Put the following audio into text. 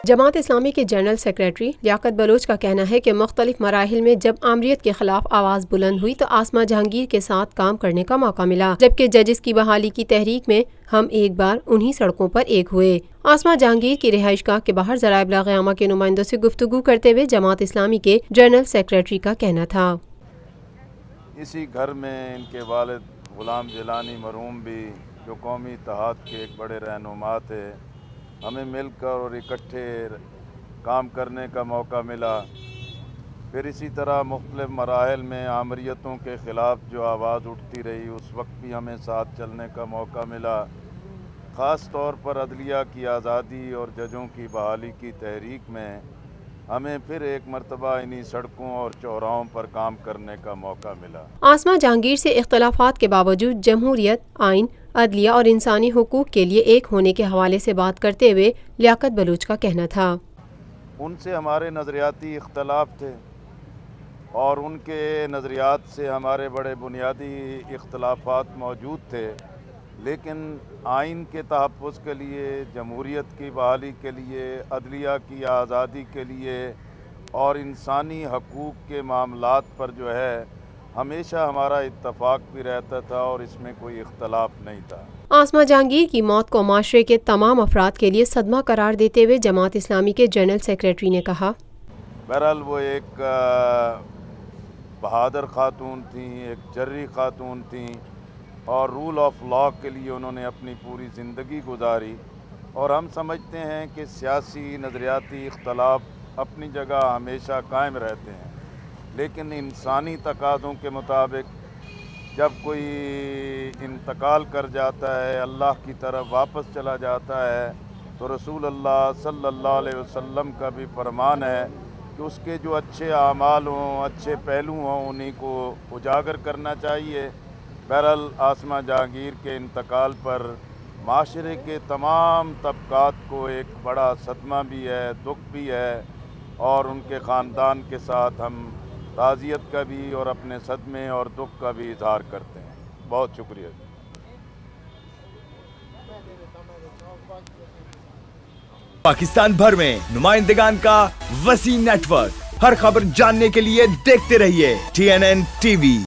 جماعت اسلامی کے general secretary لیاقت بلوچ کا کہنا ہے کہ مختلف مراحل میں جب آمریت کے خلاف آواز بلند ہوئی تو آسمہ جہانگیر کے ساتھ کام کرنے کا موقع ملا، جبکہ ججز کی بحالی کی تحریک میں ہم ایک بار انہی سڑکوں پر ایک ہوئے۔ آسمہ جہانگیر کی رہائش گاہ کے باہر ذرائع ابلاغ عامہ کے نمائندوں سے گفتگو کرتے ہوئے جماعت اسلامی کے جنرل سیکریٹری کا کہنا تھا۔ اسی گھر میں ان کے والد غلام جیلانی مرحوم بھی جو قومی اتحاد کے ایک بڑے رہنما تھے، ہمیں مل کر اور اکٹھے کام کرنے کا موقع ملا۔ پھر اسی طرح مختلف مراحل میں آمریتوں کے خلاف جو آواز اٹھتی رہی، اس وقت بھی ہمیں ساتھ چلنے کا موقع ملا۔ خاص طور پر عدلیہ کی آزادی اور ججوں کی بحالی کی تحریک میں ہمیں پھر ایک مرتبہ انہی سڑکوں اور چوراہوں پر کام کرنے کا موقع ملا۔ آسمہ جہانگیر سے اختلافات کے باوجود جمہوریت، آئین، عدلیہ اور انسانی حقوق کے لیے ایک ہونے کے حوالے سے بات کرتے ہوئے لیاقت بلوچ کا کہنا تھا۔ ان سے ہمارے نظریاتی اختلاف تھے اور ان کے نظریات سے ہمارے بڑے بنیادی اختلافات موجود تھے، لیکن آئین کے تحفظ کے لیے، جمہوریت کی بحالی کے لیے، عدلیہ کی آزادی کے لیے اور انسانی حقوق کے معاملات پر جو ہے ہمیشہ ہمارا اتفاق بھی رہتا تھا اور اس میں کوئی اختلاف نہیں تھا۔ آسمہ جہانگیر کی موت کو معاشرے کے تمام افراد کے لیے صدمہ قرار دیتے ہوئے جماعت اسلامی کے جنرل سیکریٹری نے کہا، بہرحال وہ ایک بہادر خاتون تھیں، ایک جرری خاتون تھیں اور رول آف لا کے لیے انہوں نے اپنی پوری زندگی گزاری، اور ہم سمجھتے ہیں کہ سیاسی نظریاتی اختلاف اپنی جگہ ہمیشہ قائم رہتے ہیں، لیکن انسانی تقاضوں کے مطابق جب کوئی انتقال کر جاتا ہے، اللہ کی طرف واپس چلا جاتا ہے، تو رسول اللہ صلی اللہ علیہ وسلم کا بھی فرمان ہے کہ اس کے جو اچھے اعمال ہوں، اچھے پہلو ہوں، انہی کو اجاگر کرنا چاہیے۔ بہرحال آسمہ جہانگیر کے انتقال پر معاشرے کے تمام طبقات کو ایک بڑا صدمہ بھی ہے، دکھ بھی ہے، اور ان کے خاندان کے ساتھ ہم تعزیت کا بھی اور اپنے صدمے اور دکھ کا بھی اظہار کرتے ہیں۔ بہت شکریہ۔ پاکستان بھر میں نمائندگان کا وسیع نیٹ ورک، ہر خبر جاننے کے لیے دیکھتے رہیے TNN TV۔